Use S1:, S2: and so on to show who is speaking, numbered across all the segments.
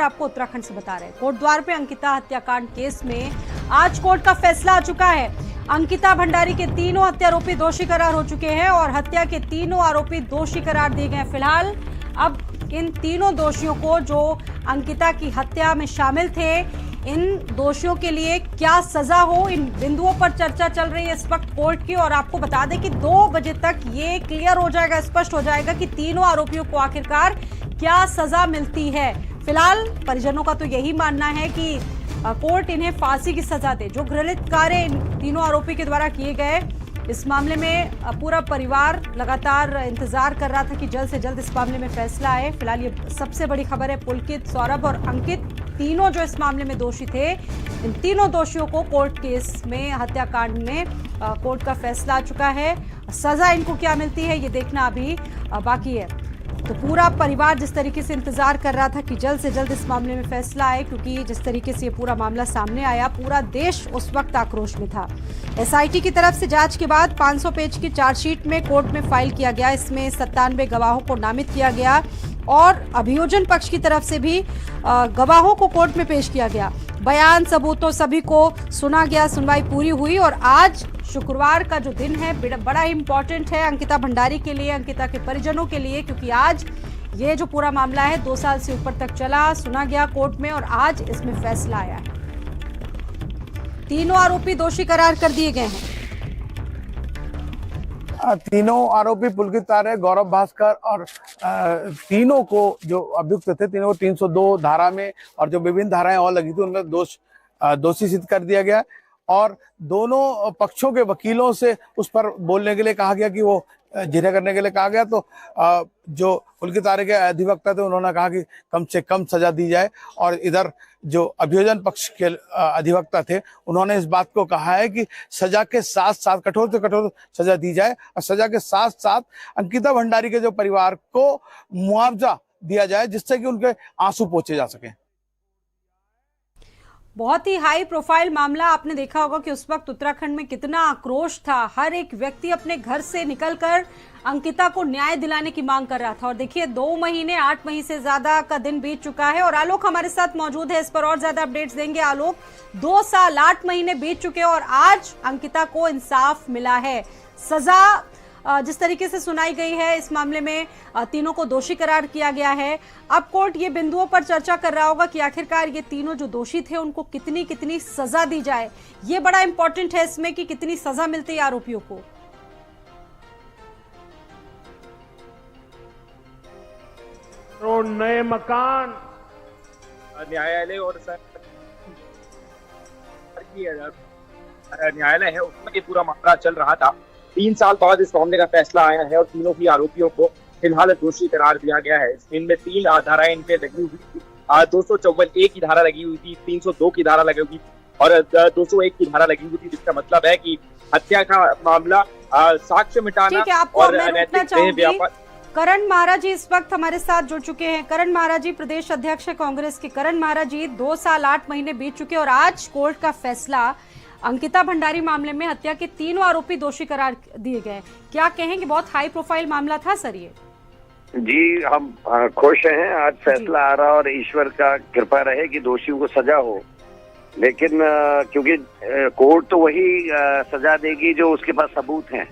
S1: आपको उत्तराखंड से बता रहे हैं। कोटद्वार पे अंकिता हत्याकांड केस में आज कोर्ट का फैसला आ चुका है। अंकिता भंडारी के तीनों हत्या आरोपी दोषी करार हो चुके हैं और हत्या के तीनों आरोपी दोषी करार दिए गए। फिलहाल अब इन तीनों दोषियों को, जो अंकिता की हत्या में शामिल थे, इन दोषियों के लिए क्या सजा हो, इन बिंदुओं पर चर्चा चल रही है इस वक्त कोर्ट की। और आपको बता दें कि 2 बजे तक ये क्लियर हो जाएगा, स्पष्ट हो जाएगा कि तीनों आरोपियों को आखिरकार क्या सजा मिलती है। फिलहाल परिजनों का तो यही मानना है कि कोर्ट इन्हें फांसी की सजा दे। जो घृणित कार्य इन तीनों आरोपी के द्वारा किए गए, इस मामले में पूरा परिवार लगातार इंतजार कर रहा था कि जल्द से जल्द इस मामले में फैसला आए। फिलहाल ये सबसे बड़ी खबर है। पुलकित, सौरभ और अंकित, तीनों जो इस मामले में दोषी थे, इन तीनों दोषियों को कोर्ट केस में, हत्याकांड में कोर्ट का फैसला आ चुका है। सजा इनको क्या मिलती है ये देखना अभी बाकी है। तो पूरा परिवार जिस तरीके से इंतजार कर रहा था कि जल्द से जल्द इस मामले में फैसला आए, क्योंकि जिस तरीके से ये पूरा मामला सामने आया, पूरा देश उस वक्त आक्रोश में था। एसआईटी की तरफ से जांच के बाद 500 पेज की चार्जशीट में कोर्ट में फाइल किया गया। इसमें 97 गवाहों को नामित किया गया और अभियोजन पक्ष की तरफ से भी गवाहों को कोर्ट में पेश किया गया। बयान, सबूतों सभी को सुना गया, सुनवाई पूरी हुई। और आज शुक्रवार का जो दिन है बड़ा ही इंपॉर्टेंट है अंकिता भंडारी के लिए, अंकिता के परिजनों के लिए, क्योंकि आज ये जो पूरा मामला है 2 साल से ऊपर तक चला, सुना गया कोर्ट में और आज इसमें फैसला आया है। तीनों आरोपी दोषी करार कर दिए गए हैं।
S2: तीनों आरोपी पुलकित तारे, गौरव भास्कर और तीनों को जो अभियुक्त थे, तीनों को 302 धारा में और जो विभिन्न धाराएं और लगी थी उनमें दोषी सिद्ध कर दिया गया। और दोनों पक्षों के वकीलों से उस पर बोलने के लिए कहा गया कि वो जिरह करने के लिए कहा गया। तो जो पुलकित तारे के अधिवक्ता थे उन्होंने कहा कि कम से कम सजा दी जाए, और इधर जो अभियोजन पक्ष के अधिवक्ता थे उन्होंने इस बात को कहा है कि सजा के साथ साथ कठोर से कठोर सजा दी जाए और सजा के साथ साथ अंकिता भंडारी के जो परिवार को मुआवजा दिया जाए, जिससे कि उनके आंसू पोंछे जा सके।
S1: बहुत ही हाई प्रोफाइल मामला। आपने देखा होगा कि उस वक्त उत्तराखंड में कितना आक्रोश था। हर एक व्यक्ति अपने घर से निकलकर अंकिता को न्याय दिलाने की मांग कर रहा था। और देखिए 2 महीने 8 महीने से ज्यादा का दिन बीत चुका है और आलोक हमारे साथ मौजूद है, इस पर और ज्यादा अपडेट्स देंगे। आलोक, 2 साल 8 महीने बीत चुके और आज अंकिता को इंसाफ मिला है। सजा जिस तरीके से सुनाई गई है, इस मामले में तीनों को दोषी करार किया गया है। अब कोर्ट ये बिंदुओं पर चर्चा कर रहा होगा कि आखिरकार ये तीनों जो दोषी थे उनको कितनी सजा दी जाए। ये बड़ा इंपॉर्टेंट है इसमें कि कितनी सजा मिलती है आरोपियों को।
S3: तो नए मकान,
S4: न्यायालय और न्यायालय है उसमें ये पूरा मामला चल रहा था। 3 साल बाद इस मामले का फैसला आया है और तीनों ही आरोपियों को फिलहाल दोषी करार दिया गया है। इनमें 3 धाराएं इन पे लगी हुई थी। 254 की धारा लगी हुई थी, 302 की धारा लगी हुई थी और 201 की धारा लगी हुई थी, जिसका मतलब है कि हत्या का मामला, साक्ष्य मिटाना और अनैतिक व्यापार।
S1: करण महाराज जी इस वक्त हमारे साथ जुड़ चुके हैं। करण महाराज जी, प्रदेश अध्यक्ष है कांग्रेस के। करण महाराज जी, 2 साल 8 महीने बीत चुके और आज कोर्ट का फैसला, अंकिता भंडारी मामले में हत्या के तीनों आरोपी दोषी करार दिए गए। क्या कहेंगे, बहुत हाई प्रोफाइल मामला था सर ये?
S5: जी, हम खुश हैं, आज फैसला आ रहा और ईश्वर का कृपा रहे कि दोषियों को सजा हो। लेकिन क्योंकि कोर्ट तो वही सजा देगी जो उसके पास सबूत हैं,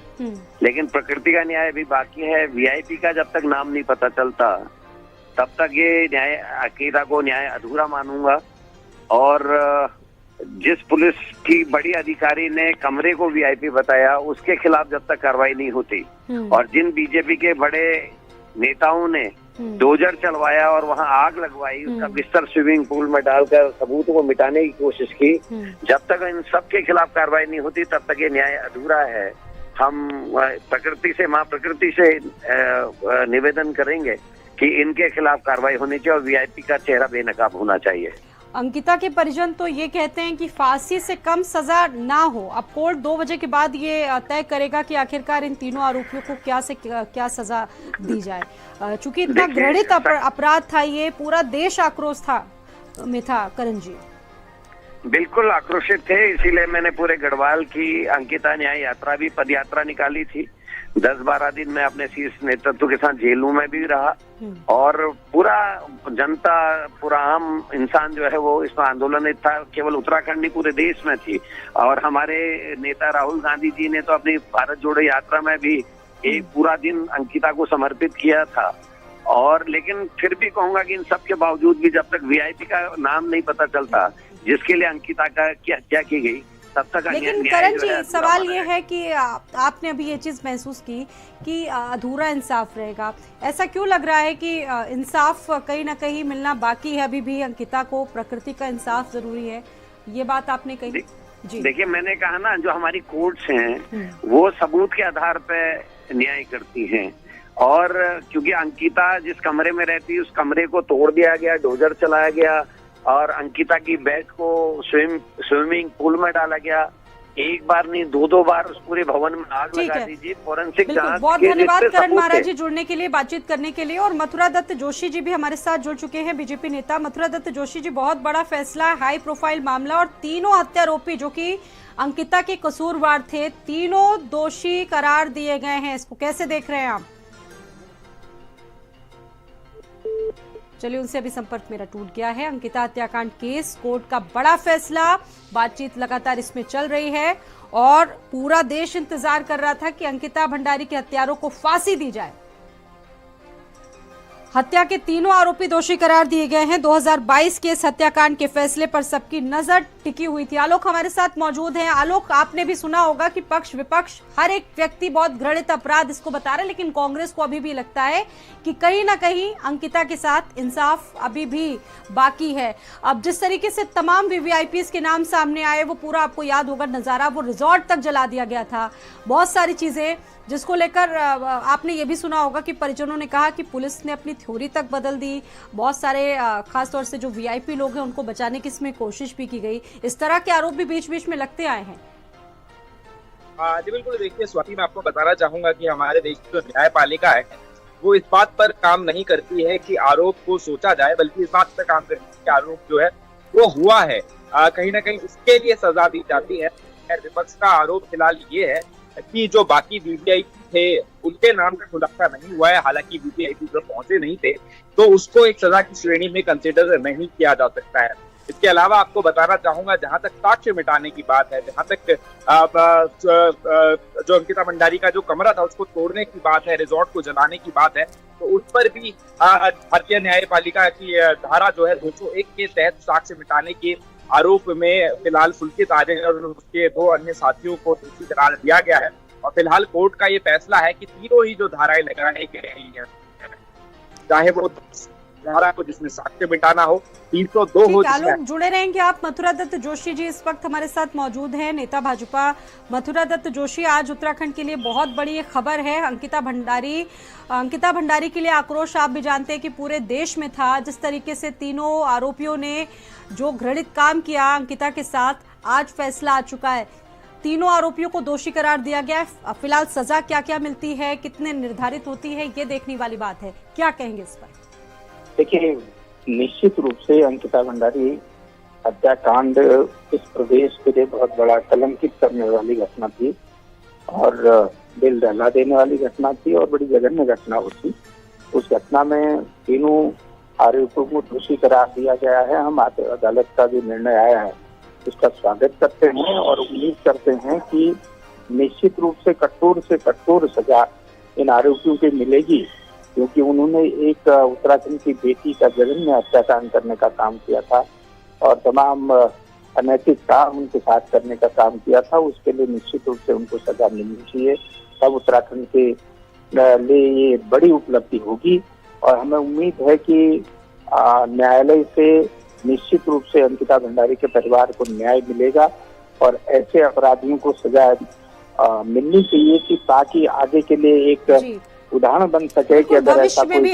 S5: लेकिन प्रकृति का न्याय भी बाकी है। वीआईपी का जब तक नाम नहीं पता चलता तब तक ये न्याय, अंकिता को न्याय अधूरा मानूंगा। और जिस पुलिस की बड़ी अधिकारी ने कमरे को वीआईपी बताया, उसके खिलाफ जब तक कार्रवाई नहीं होती, और जिन बीजेपी के बड़े नेताओं ने डोजर चलवाया और वहां आग लगवाई, उसका बिस्तर स्विमिंग पूल में डालकर सबूतों को मिटाने की कोशिश की, जब तक इन सब के खिलाफ कार्रवाई नहीं होती तब तक ये न्याय अधूरा है। हम प्रकृति से, माँ प्रकृति से निवेदन करेंगे कि इनके खिलाफ कार्रवाई होनी चाहिए और वीआईपी का चेहरा बेनकाब होना चाहिए।
S1: अंकिता के परिजन तो ये कहते हैं कि फांसी से कम सजा ना हो। अब कोर्ट 2 बजे के बाद ये तय करेगा कि आखिरकार इन तीनों आरोपियों को क्या सजा दी जाए। चूंकि इतना घृणित अपराध था, ये पूरा देश आक्रोश में था। करण जी,
S5: बिल्कुल आक्रोशित थे, इसीलिए मैंने पूरे गढ़वाल की अंकिता न्याय यात्रा भी, पद यात्रा निकाली थी। 10-12 दिन मैं अपने शीर्ष नेतृत्व के साथ जेलों में भी रहा और पूरा जनता, पूरा आम इंसान जो है वो इसमें आंदोलन था। केवल उत्तराखंड नहीं, पूरे देश में थी। और हमारे नेता राहुल गांधी जी ने तो अपनी भारत जोड़ो यात्रा में भी एक पूरा दिन अंकिता को समर्पित किया था। और लेकिन फिर भी कहूंगा कि इन सब के बावजूद भी जब तक वीआईपी का नाम नहीं पता चलता जिसके लिए अंकिता का क्या हत्या की गई, तब तक
S1: लेकिन करण जी, सवाल ये है कि आपने अभी ये चीज महसूस की कि अधूरा इंसाफ रहेगा। ऐसा क्यों लग रहा है कि इंसाफ कहीं ना कहीं मिलना बाकी है? अभी भी अंकिता को प्रकृति का इंसाफ जरूरी है, ये बात आपने कही। जी
S5: देखिए, मैंने कहा ना, जो हमारी कोर्ट्स हैं वो सबूत के आधार पर न्याय करती हैं। और क्योंकि अंकिता जिस कमरे में रहती है उस कमरे को तोड़ दिया गया, डोजर चलाया गया और अंकिता की बेड को स्विमिंग पूल में डाला गया। एक बार नहीं, 2 बार उस पूरे भवन में आग लगा दीजिए। फोरेंसिक जांच।
S1: बहुत धन्यवाद करण महाराज जी जुड़ने के लिए, बातचीत करने के लिए। और मथुरा दत्त जोशी जी भी हमारे साथ जुड़ चुके हैं, बीजेपी नेता। मथुरा दत्त जोशी जी, बहुत बड़ा फैसला, हाई प्रोफाइल मामला और तीनों हत्यारोपी जो कि अंकिता के कसूरवार थे, तीनों दोषी करार दिए गए हैं। इसको कैसे देख रहे हैं आप? चलिए, उनसे अभी संपर्क मेरा टूट गया है। अंकिता हत्याकांड केस, कोर्ट का बड़ा फैसला, बातचीत लगातार इसमें चल रही है और पूरा देश इंतजार कर रहा था कि अंकिता भंडारी के हत्यारों को फांसी दी जाए। हत्या के तीनों आरोपी दोषी करार दिए गए हैं। 2022 के इस हत्याकांड के फैसले पर सबकी नजर टिकी हुई थी। आलोक हमारे साथ मौजूद हैं। आलोक, आपने भी सुना होगा कि पक्ष विपक्ष हर एक व्यक्ति बहुत घृणित अपराध इसको बता रहा है, लेकिन कांग्रेस को अभी भी लगता है कि कहीं ना कहीं अंकिता के साथ इंसाफ अभी भी बाकी है। अब जिस तरीके से तमाम वीवीआईपीज के नाम सामने आए, वो पूरा आपको याद होगा नजारा, वो रिजॉर्ट तक जला दिया गया था। बहुत सारी चीजें जिसको लेकर आपने ये भी सुना होगा कि परिजनों ने कहा कि पुलिस ने अपनी थ्योरी तक बदल दी। बहुत सारे खासतौर से जो वीआईपी लोग हैं उनको बचाने की इसमें कोशिश भी की गई। इस तरह के आरोप भी बीच बीच में लगते आए हैं।
S4: जी बिल्कुल। देखिए स्वाति, मैं आपको बताना चाहूंगा कि हमारे देश की जो न्यायपालिका है वो इस बात पर काम नहीं करती है कि आरोप को सोचा जाए, बल्कि इस बात पर काम करती है कि आरोप जो है वो हुआ है, कहीं ना कहीं उसके लिए सजा दी जाती है। विपक्ष का आरोप फिलहाल ये है कि जो बाकी वीवीआईपी थे उनके नाम का खुलासा नहीं हुआ है। हालांकि वीवीआईपी जो पहुंचे नहीं थे तो उसको एक सजा की श्रेणी में कंसिडर नहीं किया जा सकता है। इसके अलावा आपको बताना चाहूंगा, जहां तक साक्ष्य मिटाने की बात है, जहां तक जो अंकिता भंडारी का जो कमरा था उसको तोड़ने की बात है, रिजॉर्ट को जलाने की बात है, तो उस पर भी भारतीय न्यायपालिका की धारा जो है 201 के तहत साक्ष्य मिटाने के आरोप में फिलहाल पुलकित आर्यन और उसके 2 अन्य साथियों को दोषी करार दिया गया है। और फिलहाल कोर्ट का ये फैसला है कि तीनों ही जो धाराएं लगाई गई हैं, चाहे वो धारा को जिसमें साक्ष्य मिटाना हो, 302 हो।
S1: आलोक, जुड़े रहेंगे आप। मथुरा दत्त जोशी जी इस वक्त हमारे साथ मौजूद हैं, नेता भाजपा मथुरा दत्त जोशी। आज उत्तराखंड के लिए बहुत बड़ी खबर है। अंकिता भंडारी के लिए आक्रोश आप भी जानते हैं कि पूरे देश में था। जिस तरीके से तीनों आरोपियों ने जो घृणित काम किया अंकिता के साथ, आज फैसला आ चुका है। तीनों आरोपियों को दोषी करार दिया गया है। फिलहाल सजा क्या क्या मिलती है, कितने निर्धारित होती है, ये देखने वाली बात है। क्या कहेंगे इस पर?
S6: देखिए, निश्चित रूप से अंकिता भंडारी हत्याकांड इस प्रदेश के लिए बहुत बड़ा कलंकित करने वाली घटना थी और दिल दहला देने वाली घटना थी और बड़ी जघन्य घटना होती। उस घटना में तीनों आरोपियों को दोषी करार दिया गया है। हम अदालत का जो निर्णय आया है उसका स्वागत करते हैं और उम्मीद करते हैं कि निश्चित रूप से कठोर सजा इन आरोपियों को मिलेगी, क्योंकि उन्होंने एक उत्तराखंड की बेटी का जघन्य हत्याकांड करने का काम किया था और तमाम अनैतिक काम उनके साथ करने का काम किया था। उसके लिए निश्चित रूप से उनको सजा मिलनी चाहिए। तब उत्तराखंड के लिए ये बड़ी उपलब्धि होगी और हमें उम्मीद है कि न्यायालय से निश्चित रूप से अंकिता भंडारी के परिवार को न्याय मिलेगा और ऐसे अपराधियों को सजा मिलनी चाहिए कि ताकि आगे के लिए एक उदाहरण बन सके कि अगर ऐसा कोई